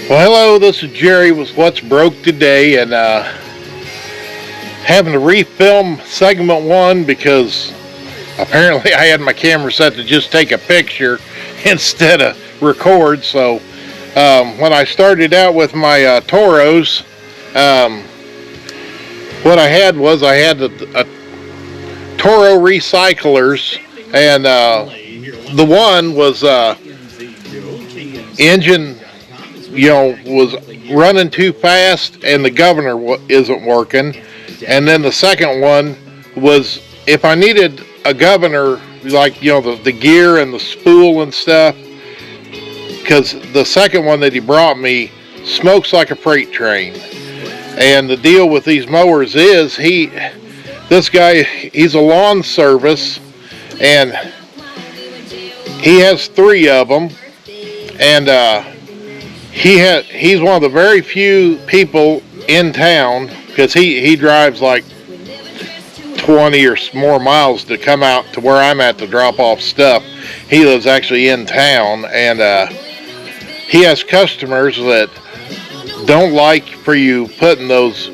Well, hello, this is Jerry with What's Broke Today, and having to refilm segment one because apparently I had my camera set to just take a picture instead of record. So when I started out with my Toros, what I had a Toro recyclers, and the one was engine was running too fast and the governor isn't working. And then the second one was, if I needed a governor, like, the gear and the spool and stuff, because the second one that he brought me smokes like a freight train. And the deal with these mowers is, this guy, he's a lawn service, and he has 3 of them, and he's one of the very few people in town, because he drives like 20 or more miles to come out to where I'm at to drop off stuff. He lives actually in town, and he has customers that don't like for you putting those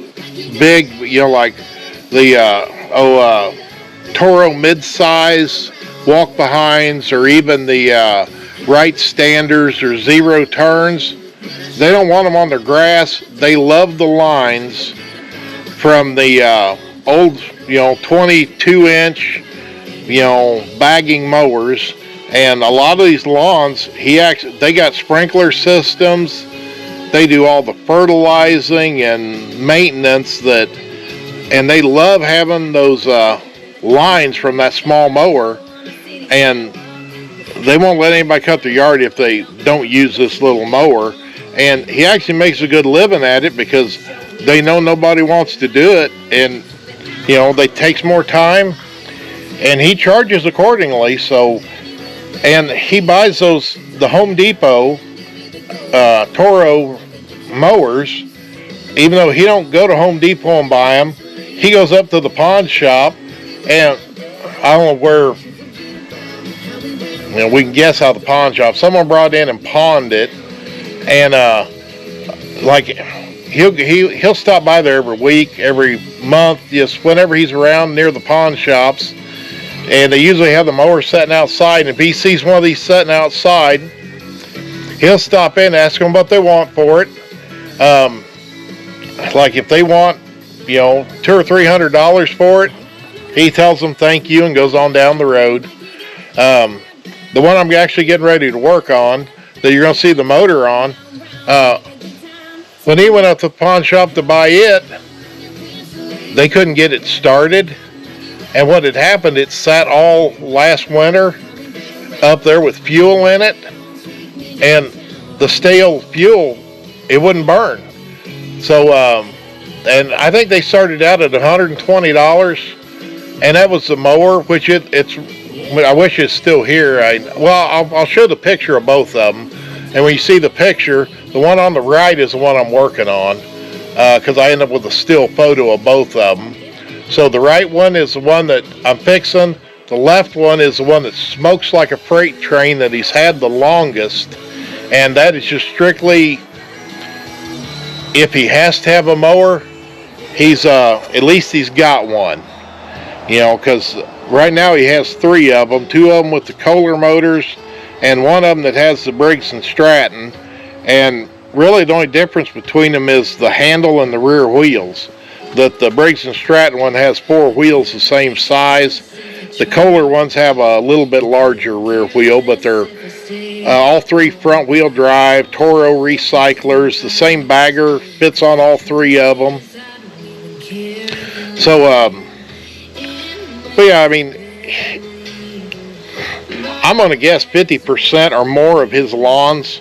big, like the Toro mid-size walk behinds, or even the right standers or zero turns. They don't want them on their grass. They love the lines from the old, 22-inch, bagging mowers. And a lot of these lawns, they got sprinkler systems. They do all the fertilizing and maintenance and they love having those lines from that small mower. And they won't let anybody cut their yard if they don't use this little mower. And he actually makes a good living at it because they know nobody wants to do it, and it takes more time, and he charges accordingly. So, and he buys the Home Depot Toro mowers. Even though he don't go to Home Depot and buy them, he goes up to the pawn shop, and I don't know where. We can guess how the pawn shop. Someone brought in and pawned it, and he'll stop by there every week, every month, just whenever he's around near the pawn shops. And they usually have the mower sitting outside. And if he sees one of these sitting outside, he'll stop in and ask them what they want for it. Like if they want, $200 or $300 for it, he tells them thank you and goes on down the road. The one I'm actually getting ready to work on, that you're going to see the motor on, when he went up to the pawn shop to buy it, they couldn't get it started. And what had happened, it sat all last winter up there with fuel in it, and the stale fuel, it wouldn't burn. So, and I think they started out at $120, and that was the mower, which I wish it's still here. I'll show the picture of both of them. And when you see the picture, the one on the right is the one I'm working on, because I end up with a still photo of both of them. So the right one is the one that I'm fixing. The left one is the one that smokes like a freight train, that he's had the longest. And that is just strictly, if he has to have a mower, at least he's got one. Because right now he has 3 of them, 2 of them with the Kohler motors, and 1 of them that has the Briggs & Stratton. And really the only difference between them is the handle and the rear wheels. That the Briggs & Stratton one has 4 wheels the same size. The Kohler ones have a little bit larger rear wheel, but they're all 3 front wheel drive, Toro recyclers. The same bagger fits on all 3 of them. So, but yeah, I'm going to guess 50% or more of his lawns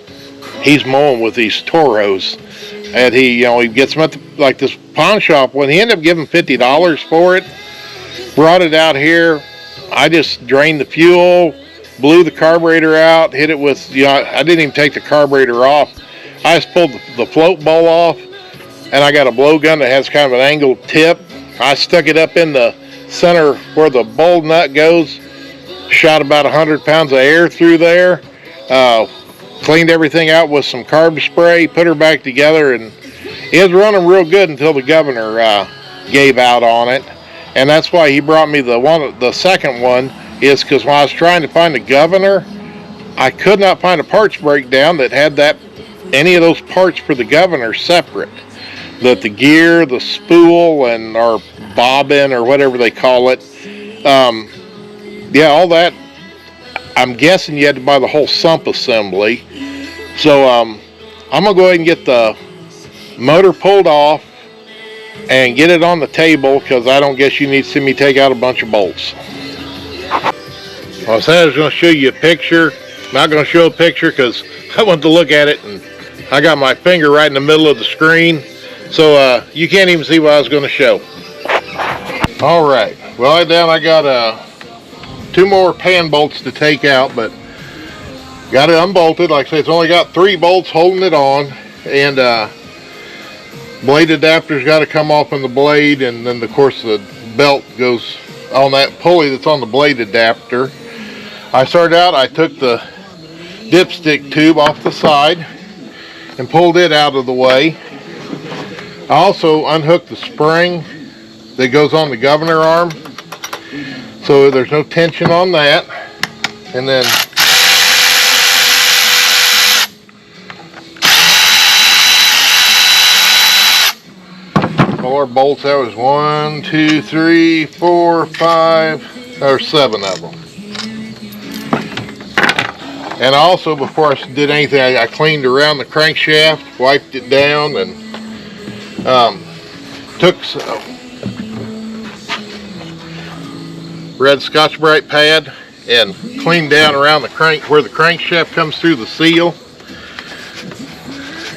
he's mowing with these Toros. And he gets them at this pawn shop. When he ended up giving $50 for it, brought it out here, I just drained the fuel, blew the carburetor out, hit it with, I didn't even take the carburetor off. I just pulled the float bowl off, and I got a blowgun that has kind of an angled tip. I stuck it up in the center where the bowl nut goes, shot about 100 pounds of air through there, cleaned everything out with some carb spray, put her back together, and it was running real good until the governor gave out on it. And that's why he brought me the second one, is because when I was trying to find the governor, I could not find a parts breakdown that had any of those parts for the governor separate. That the gear, the spool, and or bobbin, or whatever they call it, yeah, all that, I'm guessing you had to buy the whole sump assembly. So I'm going to go ahead and get the motor pulled off and get it on the table, because I don't guess you need to see me take out a bunch of bolts. Well, I said I was going to show you a picture. I'm not going to show a picture because I want to look at it, and I got my finger right in the middle of the screen, so you can't even see what I was going to show. All right, well, I got 2 more pan bolts to take out, but got it unbolted. Like I said, it's only got 3 bolts holding it on, and blade adapter's got to come off on the blade, and then of course the belt goes on that pulley that's on the blade adapter. I started out, I took the dipstick tube off the side and pulled it out of the way. I also unhooked the spring that goes on the governor arm, so there's no tension on that. And then all our bolts, that was 1, 2, 3, 4, 5, or 7 of them. And also, before I did anything, I cleaned around the crankshaft, wiped it down, and took some red Scotch-Brite pad and cleaned down around the crank where the crankshaft comes through the seal.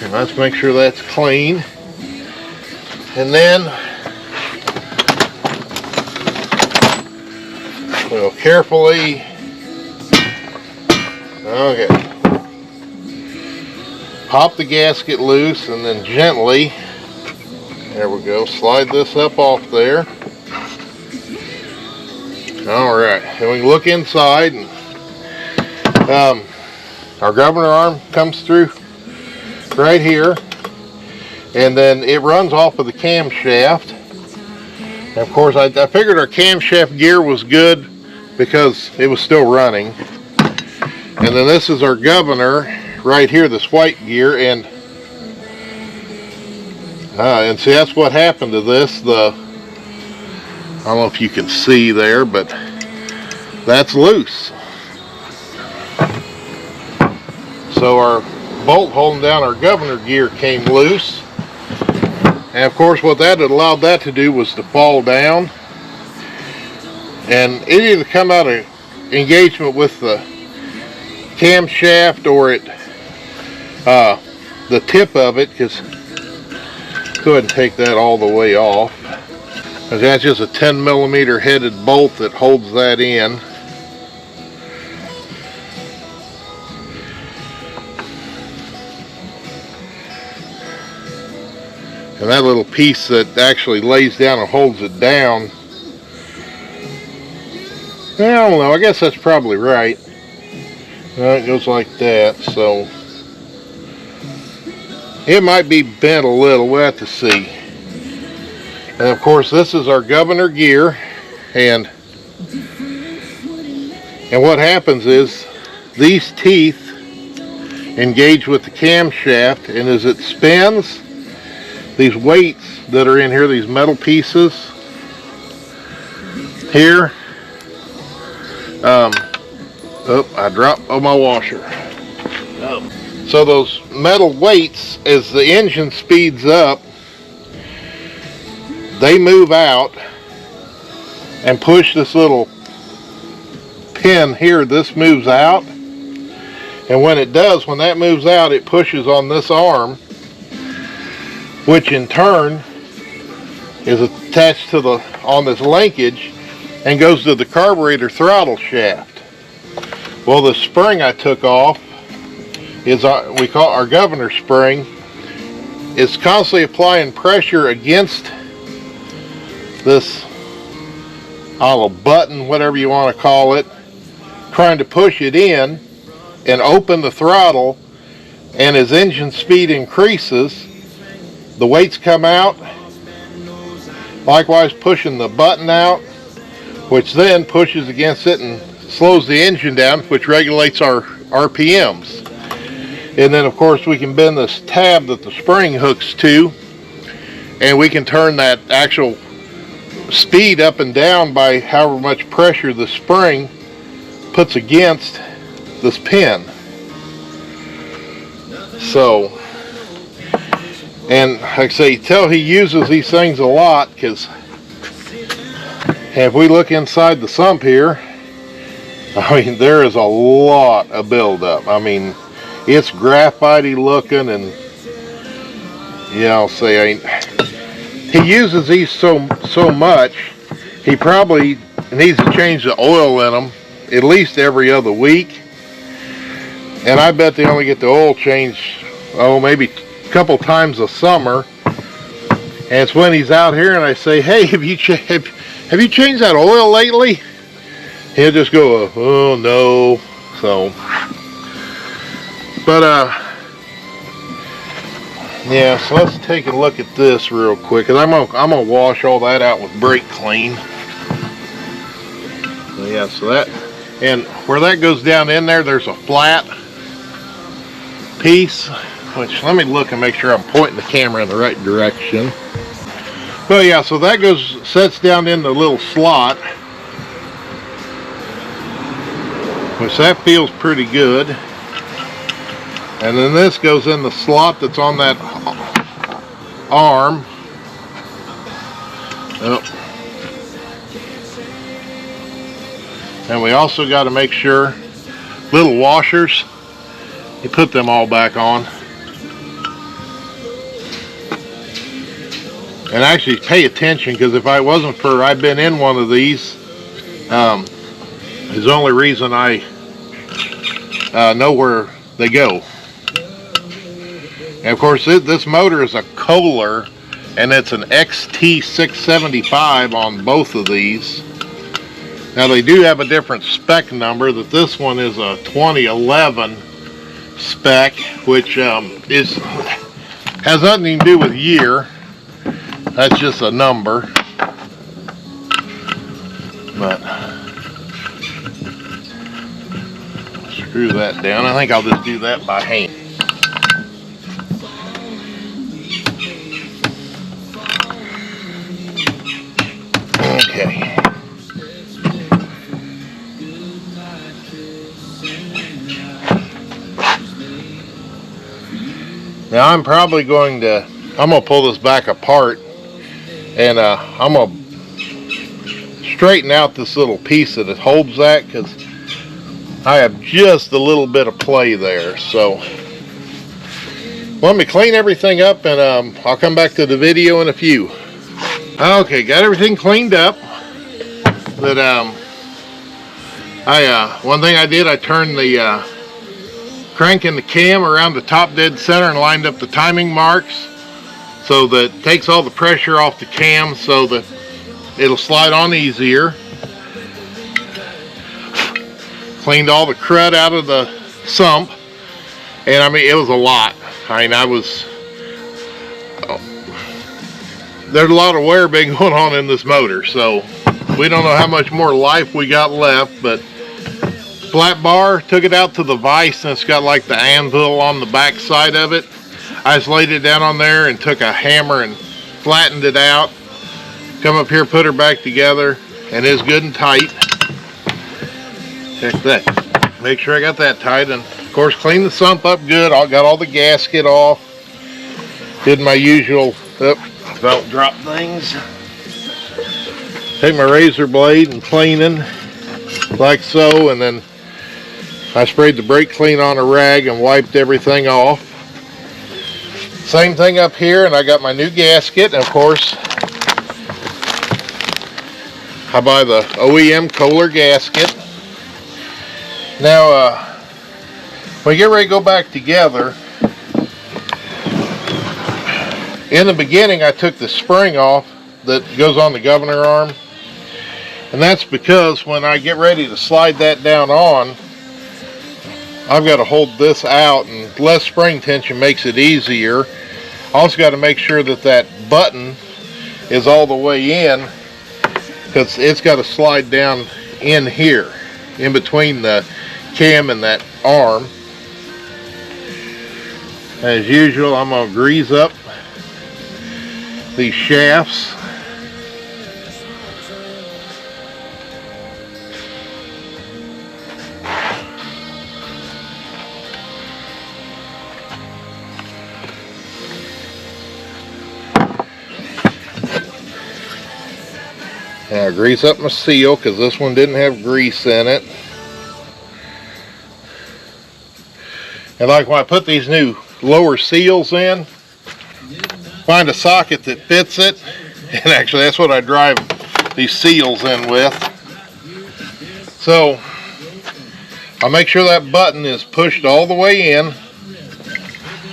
And let's make sure that's clean. And then we'll carefully, okay, pop the gasket loose, and then gently, there we go, slide this up off there. Alright, and we can look inside, and our governor arm comes through right here, and then it runs off of the camshaft. And of course, I figured our camshaft gear was good because it was still running. And then this is our governor right here, this white gear, and see, that's what happened to this. I don't know if you can see there, but that's loose. So our bolt holding down our governor gear came loose. And of course, what that had allowed that to do was to fall down. And it either come out of engagement with the camshaft or the tip of it, because go ahead and take that all the way off. That's just a 10mm headed bolt that holds that in. And that little piece that actually lays down and holds it down, I don't know, I guess that's probably right. It goes like that, so it might be bent a little, we'll have to see. And of course, this is our governor gear, and what happens is these teeth engage with the camshaft, and as it spins, these weights that are in here, these metal pieces here, I dropped my washer. So those metal weights, as the engine speeds up, they move out and push this little pin here. This moves out, and when it does, when that moves out, it pushes on this arm, which in turn is attached to on this linkage and goes to the carburetor throttle shaft. Well, the spring I took off is we call our governor spring. It's constantly applying pressure against this, I don't know, button, whatever you want to call it, trying to push it in and open the throttle and as engine speed increases, the weights come out, likewise pushing the button out, which then pushes against it and slows the engine down, which regulates our RPMs. And then of course we can bend this tab that the spring hooks to, and we can turn that actual speed up and down by however much pressure the spring puts against this pin. So, and like I say, tell he uses these things a lot, because if we look inside the sump here, I mean, there is a lot of buildup. I mean, it's graphite-y looking, and yeah, I'll say, he uses these so much, he probably needs to change the oil in them at least every other week. And I bet they only get the oil changed, maybe a couple times a summer. And it's when he's out here and I say, hey, have you changed that oil lately? He'll just go, oh no. So, but yeah, so let's take a look at this real quick, because I'm gonna wash all that out with brake clean. So yeah, so that, and where that goes down in there, there's a flat piece, which, let me look and make sure I'm pointing the camera in the right direction. But yeah, so that sets down in the little slot, which that feels pretty good. And then this goes in the slot that's on that arm. Oh. And we also got to make sure little washers, you put them all back on. And actually pay attention, because if I wasn't for I've been in one of these, is the only reason I know where they go. And of course this motor is a Kohler, and it's an XT675 on both of these. Now they do have a different spec number, that this one is a 2011 spec, which has nothing to do with year. That's just a number. But screw that down. I think I'll just do that by hand. Okay. Now I'm probably going to pull this back apart, and I'm going to straighten out this little piece that it holds that, because I have just a little bit of play there. So let me clean everything up, and I'll come back to the video in a few. Okay, got everything cleaned up. But one thing I did, I turned the crank in the cam around the top dead center and lined up the timing marks, so that it takes all the pressure off the cam, so that it'll slide on easier. Cleaned all the crud out of the sump, and I mean, it was a lot. I mean, there's a lot of wear been going on in this motor, so we don't know how much more life we got left. But flat bar, took it out to the vise, and it's got like the anvil on the back side of it. I just laid it down on there and took a hammer and flattened it out. Come up here, put her back together, and it's good and tight. Check that. Make sure I got that tight, and of course clean the sump up good. I got all the gasket off. Did my usual belt drop things. Take my razor blade and cleaning like so, and then I sprayed the brake clean on a rag and wiped everything off. Same thing up here, and I got my new gasket, and of course I buy the OEM Kohler gasket. Now when we get ready to go back together, in the beginning I took the spring off that goes on the governor arm, and that's because when I get ready to slide that down on, I've got to hold this out, and less spring tension makes it easier. Also got to make sure that that button is all the way in, because it's got to slide down in here, in between the cam and that arm. As usual, I'm going to grease up these shafts. Now grease up my seal, because this one didn't have grease in it. And like when I put these new lower seals in, find a socket that fits it, and actually that's what I drive these seals in with. So I'll make sure that button is pushed all the way in.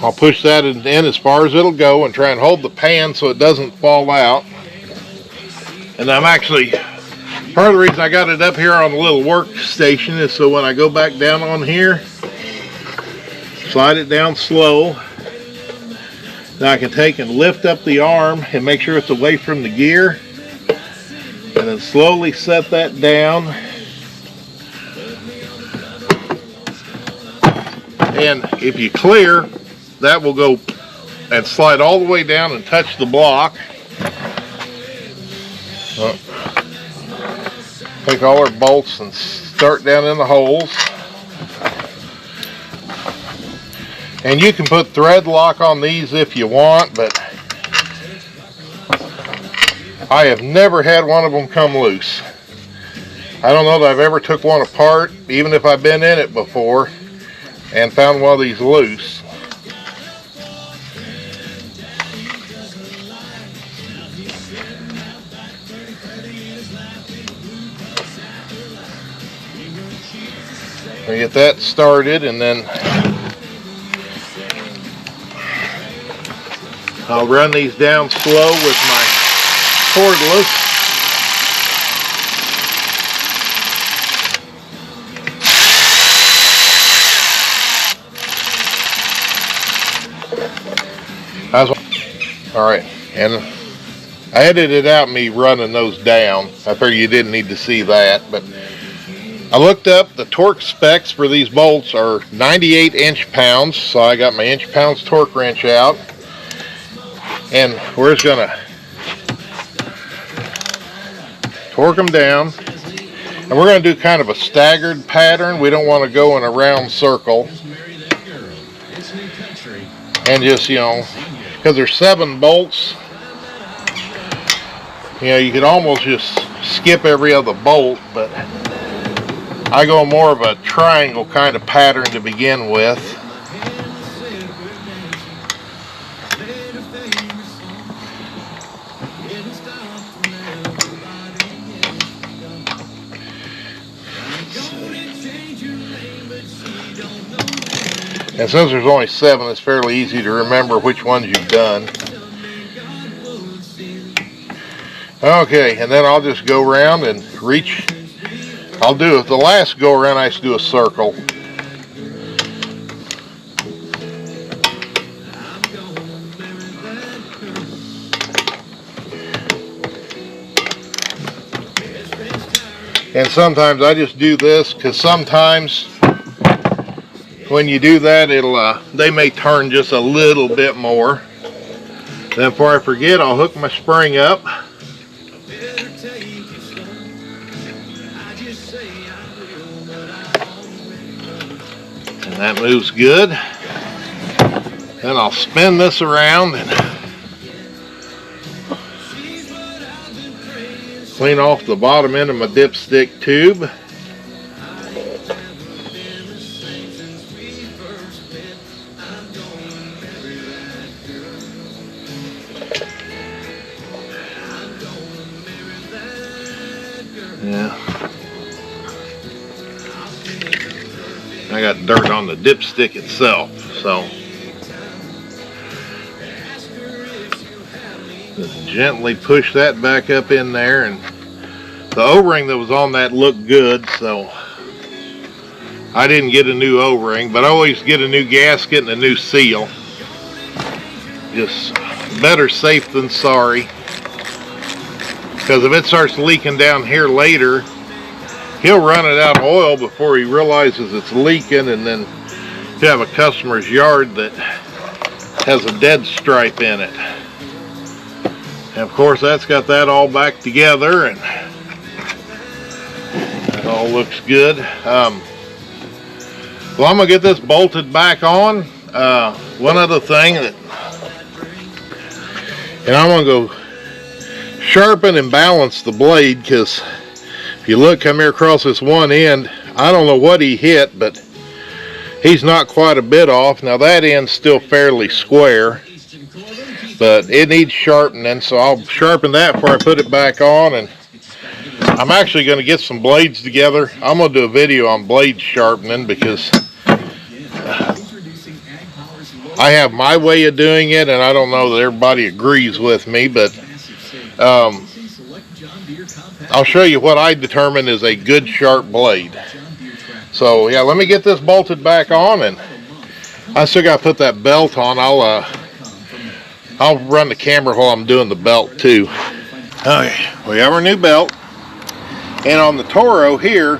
I'll push that in as far as it'll go and try and hold the pan so it doesn't fall out. And I'm actually, part of the reason I got it up here on the little workstation is so when I go back down on here, slide it down slow. Now I can take and lift up the arm and make sure it's away from the gear. And then slowly set that down. And if you clear, that will go and slide all the way down and touch the block. Take all our bolts and start down in the holes. And you can put thread lock on these if you want, but I have never had one of them come loose. I don't know that I've ever took one apart, even if I've been in it before, and found one of these loose. I get that started, and then I'll run these down slow with my cordless. Alright, and I edited out me running those down. I figured you didn't need to see that, but I looked up the torque specs for these bolts are 98 inch-pounds, so I got my inch-pounds torque wrench out, and we're just gonna torque them down, and we're gonna do kind of a staggered pattern. We don't want to go in a round circle, and just, you know, because there's 7 bolts, you know, you could almost just skip every other bolt, but I go more of a triangle kind of pattern to begin with. And since there's only 7, it's fairly easy to remember which ones you've done. Okay, and then I'll just go around and reach. I'll do it. The last go around, I just do a circle. And sometimes I just do this because sometimes when you do that, it'll they may turn just a little bit more. Then before I forget, I'll hook my spring up. And that moves good. Then I'll spin this around and clean off the bottom end of my dipstick tube. Yeah. I got dirt on the dipstick itself, so just gently push that back up in there, and the O-ring that was on that looked good, so I didn't get a new O-ring, but I always get a new gasket and a new seal. Just better safe than sorry. Because if it starts leaking down here later, he'll run it out of oil before he realizes it's leaking, and then you have a customer's yard that has a dead stripe in it. And of course that's got that all back together, and it all looks good. Well, I'm gonna get this bolted back on. One other thing that, and I'm gonna go sharpen and balance the blade, because if you look, come here across this one end, I don't know what he hit, but he's not quite a bit off. Now that end's still fairly square, but it needs sharpening, so I'll sharpen that before I put it back on. And I'm actually going to get some blades together. I'm going to do a video on blade sharpening, because I have my way of doing it, and I don't know that everybody agrees with me, but I'll show you what I determine is a good sharp blade. So yeah, let me get this bolted back on, and I still got to put that belt on. I'll run the camera while I'm doing the belt too. Okay, we have our new belt, and on the Toro here,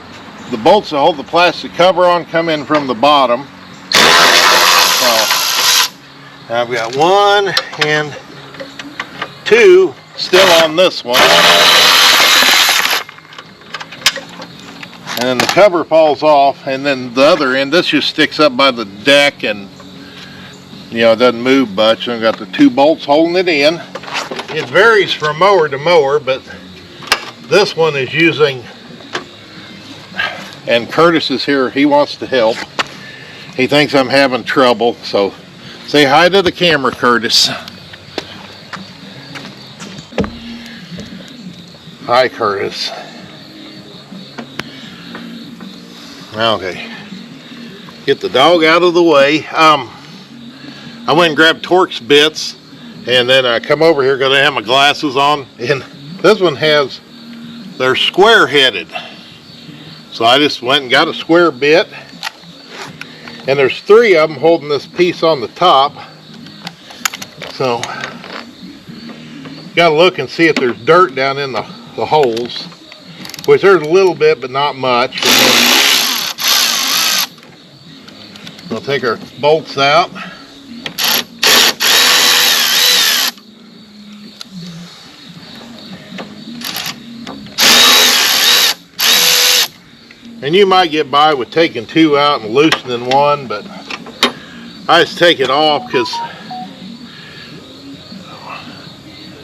the bolts that hold the plastic cover on come in from the bottom. I've got 1 and 2 still on this one, and then the cover falls off, and then the other end, this just sticks up by the deck, and you know, it doesn't move much. I've got the 2 bolts holding it in. It varies from mower to mower, but this one is using, and Curtis is here, he wants to help. He thinks I'm having trouble, so say hi to the camera, Curtis. Hi, Curtis. Okay, get the dog out of the way. I went and grabbed Torx bits, and then I come over here because I have my glasses on, and this one has, they're square headed. So I just went and got a square bit, and there's 3 of them holding this piece on the top. So gotta look and see if there's dirt down in the holes, which there's a little bit but not much. And then we'll take our bolts out. And you might get by with taking 2 out and loosening 1, but I just take it off because,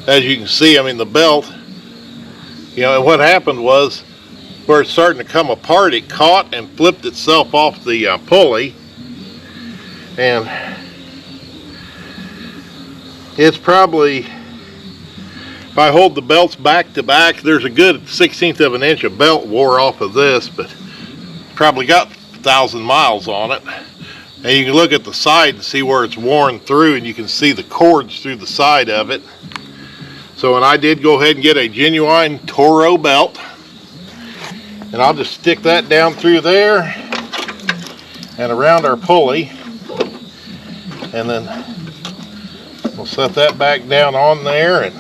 as you can see, I mean, the belt, you know, and what happened was, where it's starting to come apart, it caught and flipped itself off the pulley, and it's probably, if I hold the belts back to back, there's a good 1/16 of an inch of belt wore off of this, but probably got 1,000 miles on it. And you can look at the side and see where it's worn through, and you can see the cords through the side of it. So, and I did go ahead and get a genuine Toro belt, and I'll just stick that down through there and around our pulley, and then we'll set that back down on there, and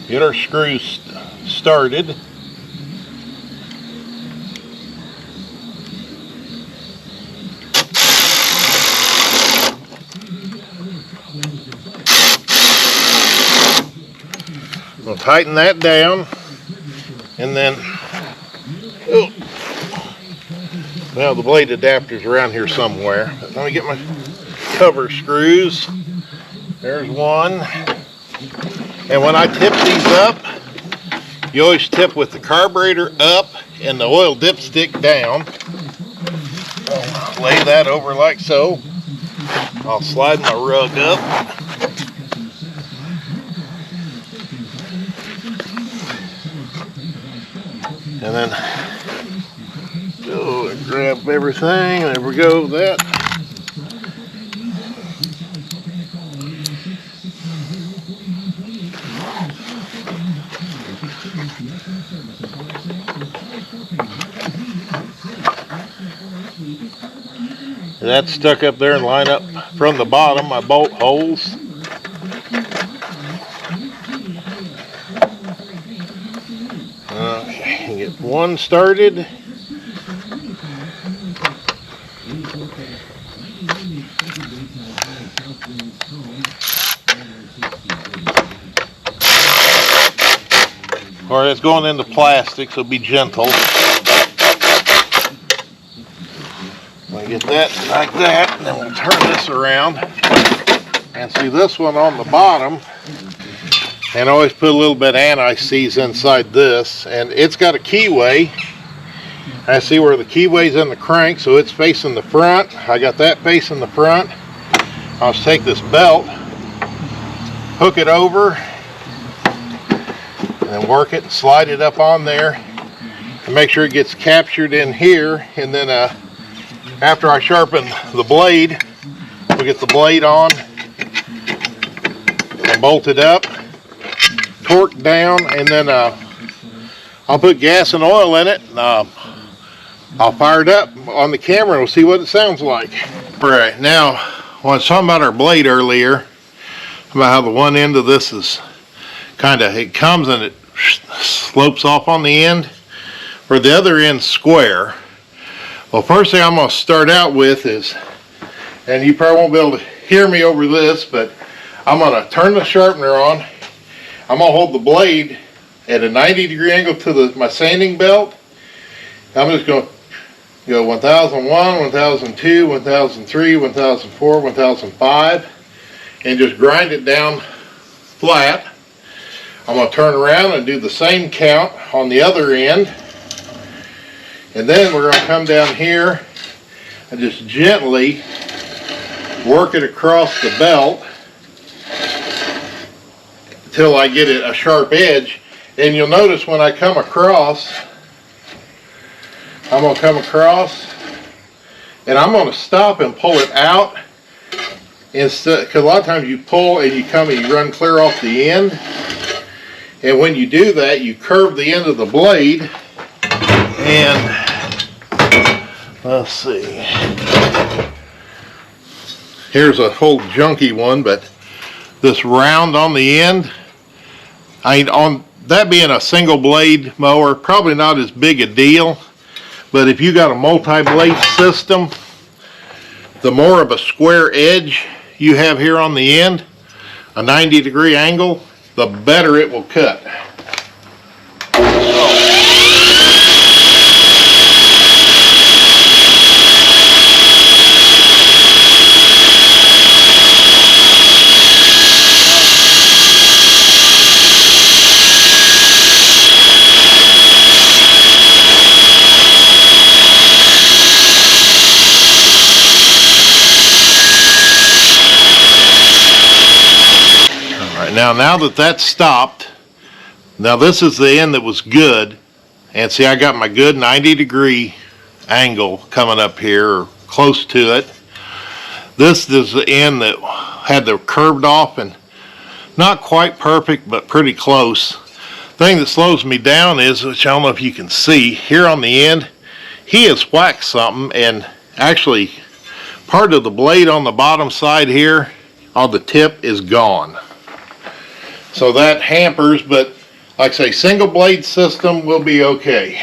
get our screws started. We'll tighten that down, and then, oh, well, the blade adapter's around here somewhere. Let me get my cover screws. There's one. And when I tip these up, you always tip with the carburetor up and the oil dipstick down. I'll lay that over like so. I'll slide my rug up. And then, oh, grab everything. There we go, that. That's stuck up there and line up from the bottom, my bolt holes. Okay, get one started. Or it's going into plastic, so be gentle. We'll get that like that, and then we'll turn this around. And see this one on the bottom, and always put a little bit of anti-seize inside this, and it's got a keyway. I see where the keyway's in the crank, so it's facing the front. I got that facing the front. I'll just take this belt, hook it over, and then work it and slide it up on there and make sure it gets captured in here. And then after I sharpen the blade, we'll get the blade on and bolt it up, torque down, and then I'll put gas and oil in it, and I'll fire it up on the camera and we'll see what it sounds like. Right, now, when I was talking about our blade earlier, about how the one end of this is it comes and it slopes off on the end, or the other end's square. Well, first thing I'm going to start out with is, and you probably won't be able to hear me over this, but I'm going to turn the sharpener on. I'm going to hold the blade at a 90-degree angle to my sanding belt. I'm just going to go 1001, 1002, 1003, 1004, 1005, and just grind it down flat. I'm going to turn around and do the same count on the other end. And then we're going to come down here and just gently work it across the belt until I get it a sharp edge. And you'll notice when I come across, I'm going to come across and I'm going to stop and pull it out, instead, because a lot of times you pull and you come and you run clear off the end. And when you do that, you curve the end of the blade, and let's see, here's a whole junky one, but this round on the end, on that being a single blade mower, probably not as big a deal, but if you got a multi-blade system, the more of a square edge you have here on the end, a 90-degree angle, the better it will cut. Now that that's stopped, now this is the end that was good, and see I got my good 90-degree angle coming up here, or close to it. This is the end that had the curved off and not quite perfect, but pretty close. Thing that slows me down is, which I don't know if you can see, here on the end, he has whacked something, and actually part of the blade on the bottom side here, on the tip, is gone. So that hampers, but like I say, single blade system will be okay.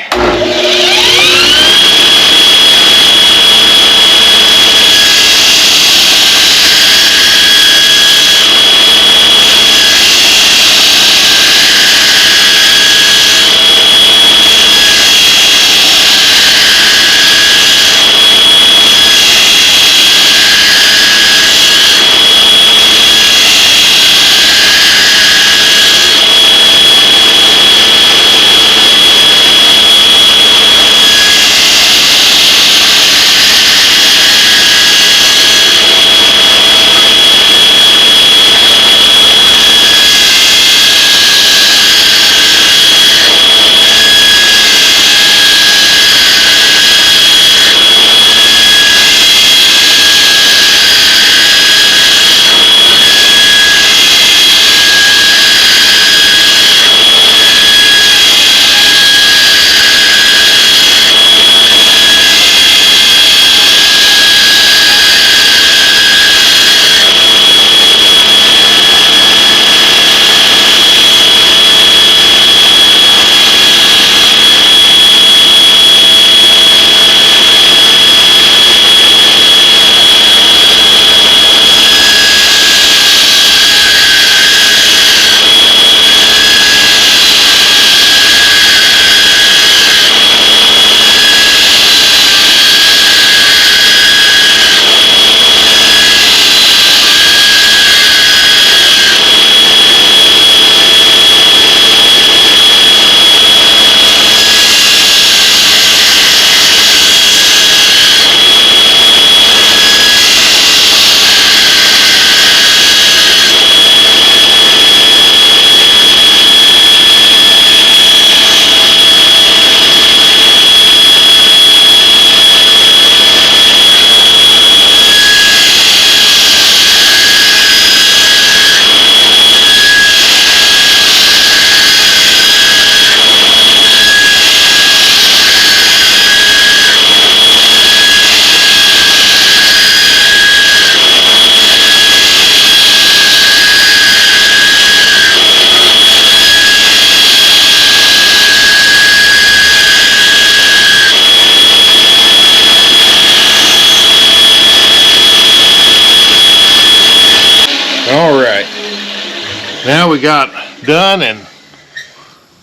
Well, we got done, and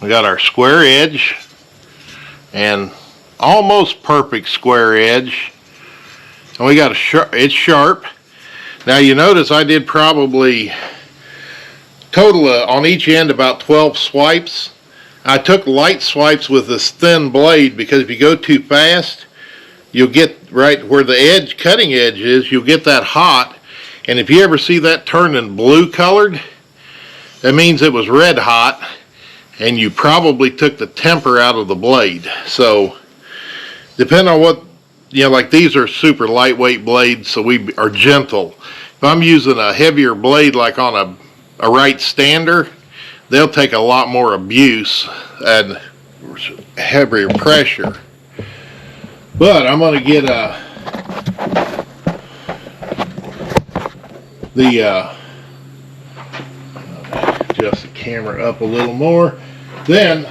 we got our square edge and almost perfect square edge, and we got it's sharp. Now you notice I did probably total on each end about 12 swipes. I took light swipes with this thin blade because if you go too fast, you'll get right where the edge, cutting edge is, you'll get that hot, and if you ever see that turning blue colored, that means it was red hot, and you probably took the temper out of the blade. So depending on what, like these are super lightweight blades, so we are gentle. If I'm using a heavier blade like on a right stander, they'll take a lot more abuse and heavier pressure. But I'm going to get adjust the camera up a little more. Then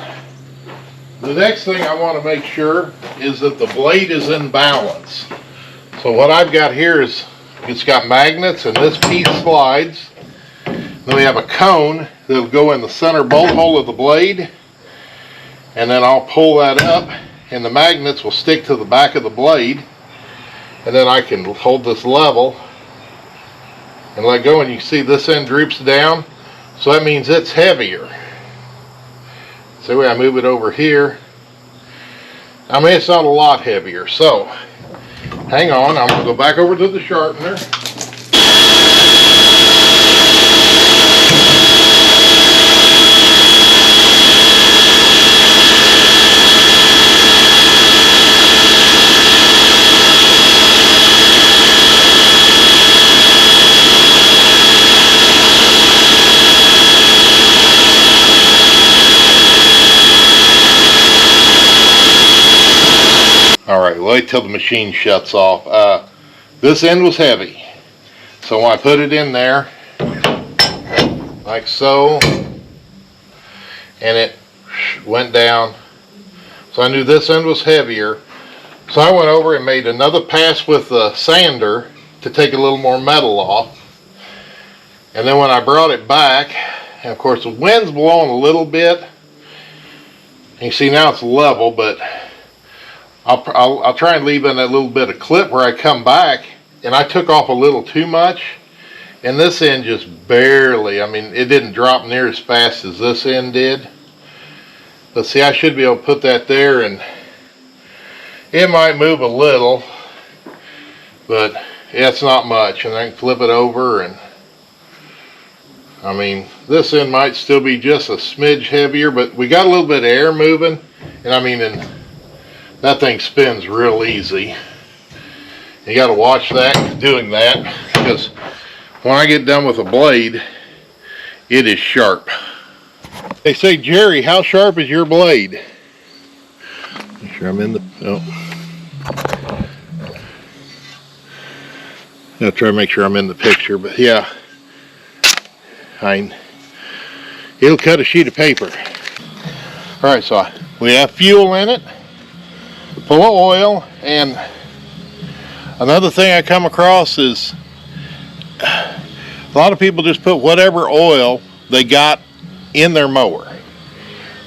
the next thing I want to make sure is that the blade is in balance. So what I've got here is it's got magnets, and this piece slides. Then we have a cone that'll go in the center bolt hole of the blade, and then I'll pull that up and the magnets will stick to the back of the blade, and then I can hold this level and let go, and you see this end droops down, so that means it's heavier. So I move it over here. I mean, it's not a lot heavier, so hang on, I'm going to go back over to the sharpener. Alright, wait till the machine shuts off. This end was heavy, so when I put it in there, like so, and it went down, so I knew this end was heavier, so I went over and made another pass with the sander to take a little more metal off, and then when I brought it back, and of course the wind's blowing a little bit, and you see now it's level, but I'll try and leave in that little bit of clip where I come back, and I took off a little too much, and this end just barely, I mean, it didn't drop near as fast as this end did. But see, I should be able to put that there, and it might move a little, but it's not much, and I can flip it over, and I mean, this end might still be just a smidge heavier, but we got a little bit of air moving, and I mean, that thing spins real easy. You got to watch that, doing that, because when I get done with a blade, it is sharp. They say, Jerry, how sharp is your blade? Make sure I'm in the, I'll try to make sure I'm in the picture, but yeah, it'll cut a sheet of paper. All right, so we have fuel in it, full of oil, and another thing I come across is a lot of people just put whatever oil they got in their mower.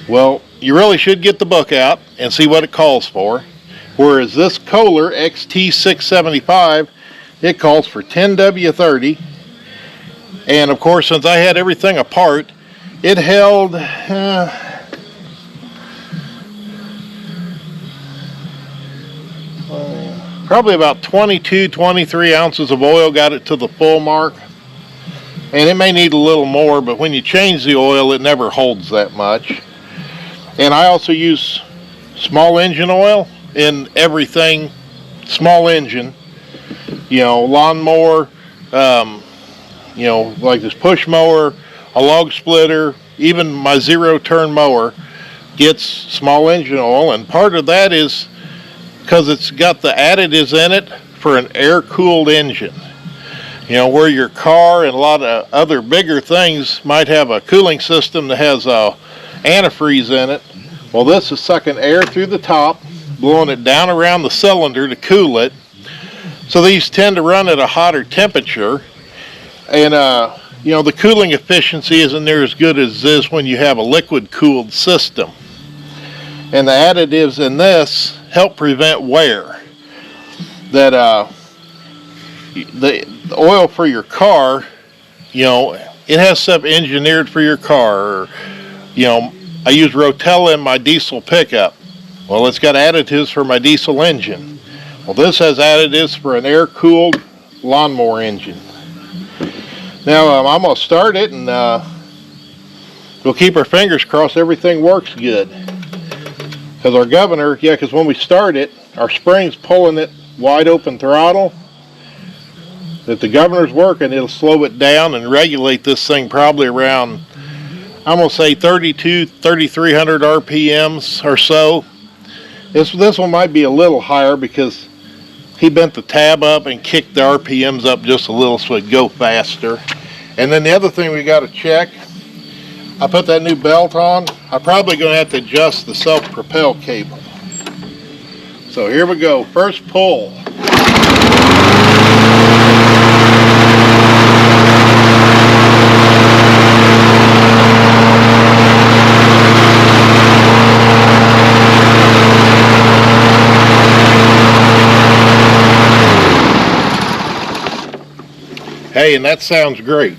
Well, you really should get the book out and see what it calls for. Whereas this Kohler XT675, it calls for 10W30. And of course, since I had everything apart, it held probably about 22, 23 ounces of oil got it to the full mark. And it may need a little more, but when you change the oil, it never holds that much. And I also use small engine oil in everything, small engine, lawnmower, like this push mower, a log splitter, even my zero-turn mower gets small engine oil, and part of that is because it's got the additives in it for an air-cooled engine. Where your car and a lot of other bigger things might have a cooling system that has antifreeze in it. Well, this is sucking air through the top, blowing it down around the cylinder to cool it. So these tend to run at a hotter temperature. And you know, the cooling efficiency isn't near as good as this when you have a liquid cooled system. And the additives in this help prevent wear. That the oil for your car, you know, it has stuff engineered for your car. Or, you know, I use Rotella in my diesel pickup. Well, it's got additives for my diesel engine. Well, this has additives for an air-cooled lawnmower engine. Now, I'm going to start it, and we'll keep our fingers crossed everything works good. Because our governor, because when we start it, our spring's pulling it wide open throttle. If the governor's working, it'll slow it down and regulate this thing probably around, I'm going to say 3,300 RPMs or so. This one might be a little higher because he bent the tab up and kicked the RPMs up just a little so it'd go faster. And then the other thing we got to check, I put that new belt on. I'm probably going to have to adjust the self-propel cable. So here we go, first pull. Hey, and that sounds great.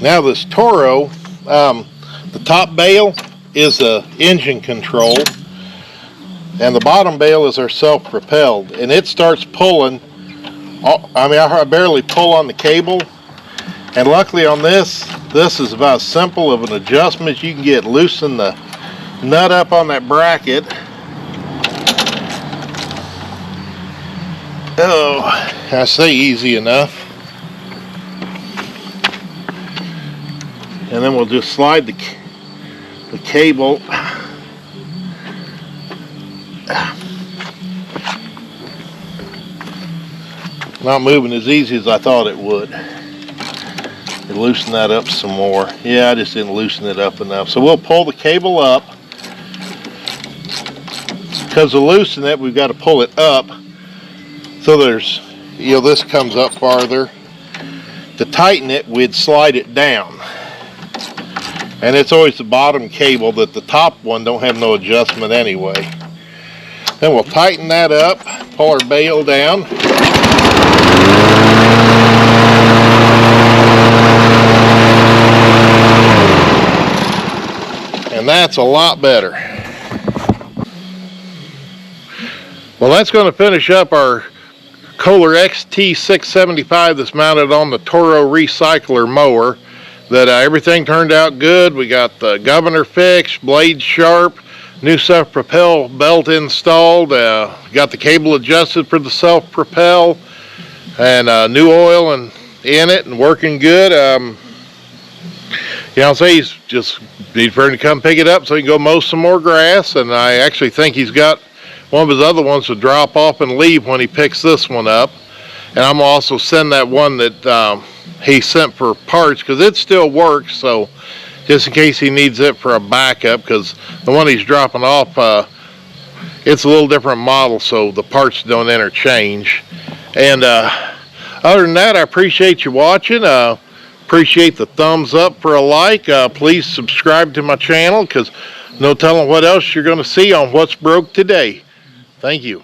Now this Toro, the top bale is the engine control, and the bottom bale is our self-propelled, and it starts pulling. I barely pull on the cable, and luckily on this is about as simple of an adjustment you can get. Loosen the nut up on that bracket. Oh, I say easy enough. And then we'll just slide the cable. Not moving as easy as I thought it would. Loosen that up some more. Yeah, I just didn't loosen it up enough. So we'll pull the cable up. Because to loosen it, we've got to pull it up. So there's, this comes up farther. To tighten it, we'd slide it down. And it's always the bottom cable, that the top one don't have no adjustment anyway. Then we'll tighten that up, pull our bale down. And that's a lot better. Well, that's going to finish up our Kohler XT675 that's mounted on the Toro recycler mower. That everything turned out good. We got the governor fixed, blade sharp, new self-propel belt installed, got the cable adjusted for the self-propel, and new oil in it and working good. I'll say he's ready to come pick it up so he can go mow some more grass, and I actually think he's got one of his other ones to drop off and leave when he picks this one up. And I'm also send that one that he sent for parts, because it still works, so just in case he needs it for a backup, because the one he's dropping off, it's a little different model, so the parts don't interchange. And other than that, I appreciate you watching. Appreciate the thumbs up for a like. Please subscribe to my channel, because no telling what else you're going to see on What's Broke Today. Thank you.